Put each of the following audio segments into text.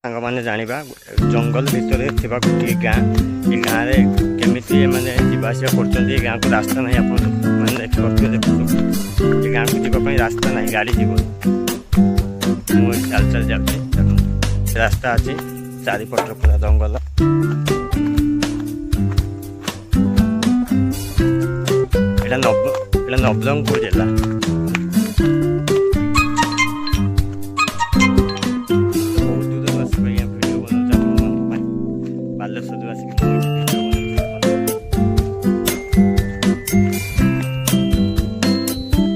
सांग मैंने जाना जंगल भितर थोड़ा गोटे गाँ ये गाँव में केमी मैंने जावास कर गाँव को रास्ता ना आप देखिए देखो ये गाँव को जावाई रास्ता ना गाड़ी जीव मुझे चल चल जाऊँगी रास्ता अच्छी चारिपट पूरा जंगल एटा नवरंगपुर जिला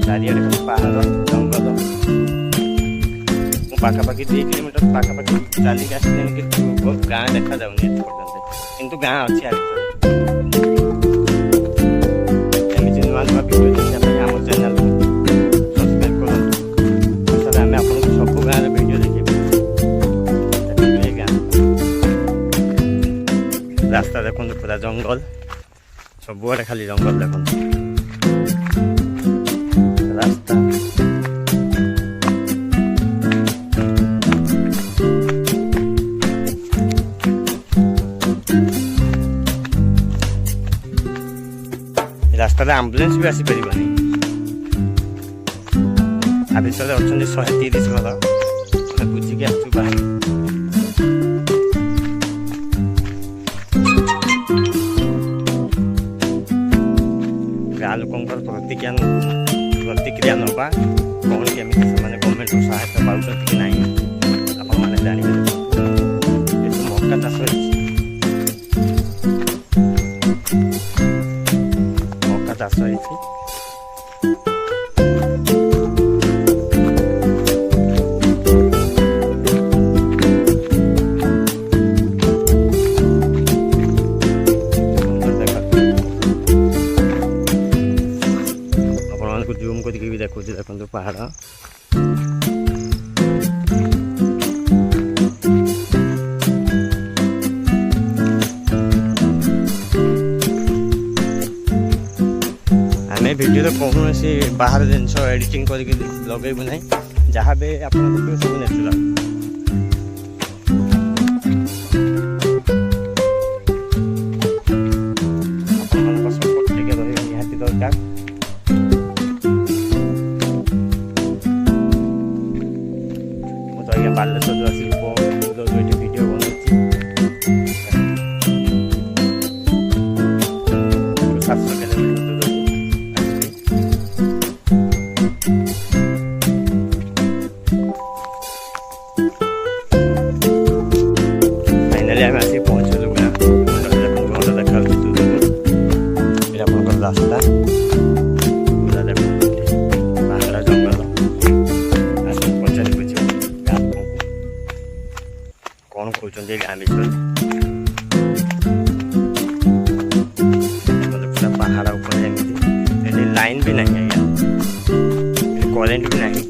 चारिड़े पहाड़ जंगल पाखापाखि 2 किलोमीटर पाखापाखि चलिक आसने कि गाँ देखा जाऊनी किंतु गाँ अच्छी एमती नुआ नुआ भिडियो देखा आम चैनल सब्सक्राइब करूँ आम आपको सब गाँव भिडियो देखिए गाँ रास्ता देखो पूरा जंगल सबुआड़े खाली जंगल देखो रास्ता रास्ता आम्बुलेंस भी आसी पारिबनी आ विषय अच्छा 130 घर बुझिकी आसु बाहर गाँ लोक प्रतिक्रिया नवा कौन केमी गवर्नमेंट सहायता पाँच कि ना आप जानवे मक्का चाष चाष जूम करके भी देखो देखो पहाड़ आम वीडियो तो कौन सी बाहर जिनस एडिटिंग करके लगेबू ना जहाँ भी आप देखिए सब नेचुराल सपोर्ट टिके निहाती दरकार बालेश्वर जो आसिक जो वीडियो बनाऊँ 700 किलोमीटर फाइनाली आम आसिक पहुँचलु गाँ घर देखा रास्ता पूरा देख पहाड़ जंगल पचारि बुझे कौन कहते गाँ विषय पूरा पहाड़ ऊपर एमती लाइन भी नहीं आज्ञा करेन्ट भी नहीं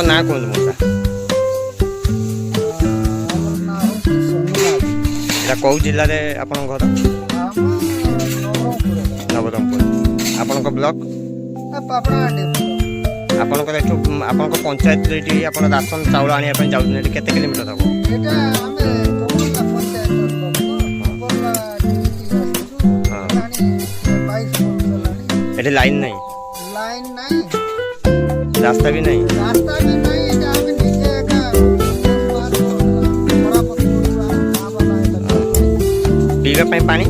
ना कहूँ मौसा कौ जिले में आप घर नवरंगपुर आपण ब्लॉक आपणकर आपण पंचायत आप राशन चाउल आने जाऊँ केते किलोमीटर हम ये लाइन नहीं रास्ता भी नहीं पीवा पानी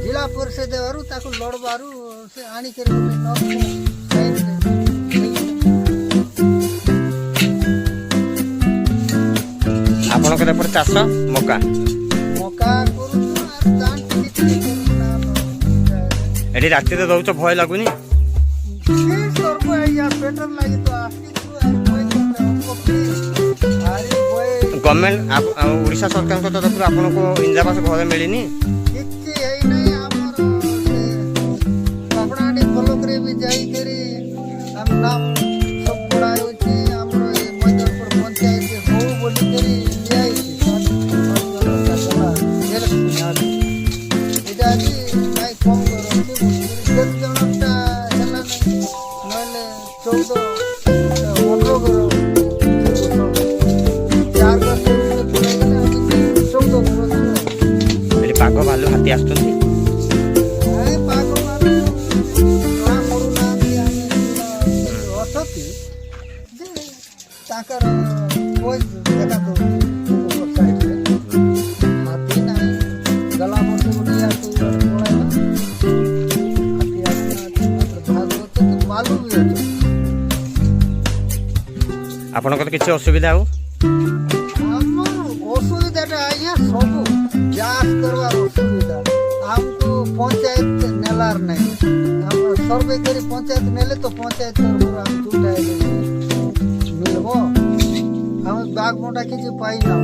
जिला परिषद लड़बारू से आनी आपणकर एपटे चाष मका मका ये राति रोच भय लगुनि पेट्रोल लगी तो गवर्नमेंट ओडिशा सरकार तरफ आपको इंदिरावास घर मिलनी ब्लॉक रे भी जाइकरी हम नाम सब पड़ा होची हमरो मैदरपुर पंचायत हो बोली करी जाई ବାଘ ଭାଲୁ ହାତୀ ଆସୁଛନ୍ତି? ଏ ପାଗ ମାରୁ ଜଣା ପଡୁନାହାନ୍ତି ଆମେ ଅଛନ୍ତି ଯେ ତାଙ୍କର ଦେଖା ସାଇଡରେ ହାତୀ ନାହିଁ ଗଲା ବର୍ଷକୁ ନିଆକୁ ପଳାଇଲା ହାତୀ ଆସିନାହାନ୍ତି ଭାଲୁ ଅଛନ୍ତି ଭାଲୁ ବି ଅଛନ୍ତି। ଆପଣଙ୍କର କିଛି ଅସୁବିଧା ଆଉ? ଆମର ଅସୁବିଧାଟା ଆଜ୍ଞା ସବୁ ଚାଷ করবার অসুবিধা আমকু পঞ্চায়েত নেলার নাই আমরা সর্ভে করে পঞ্চায়েত নেলে তো পঞ্চায়েত তরফରୁ আমি দুটাইলে মিলব আমি বাঘ মোটা কিছু পাই না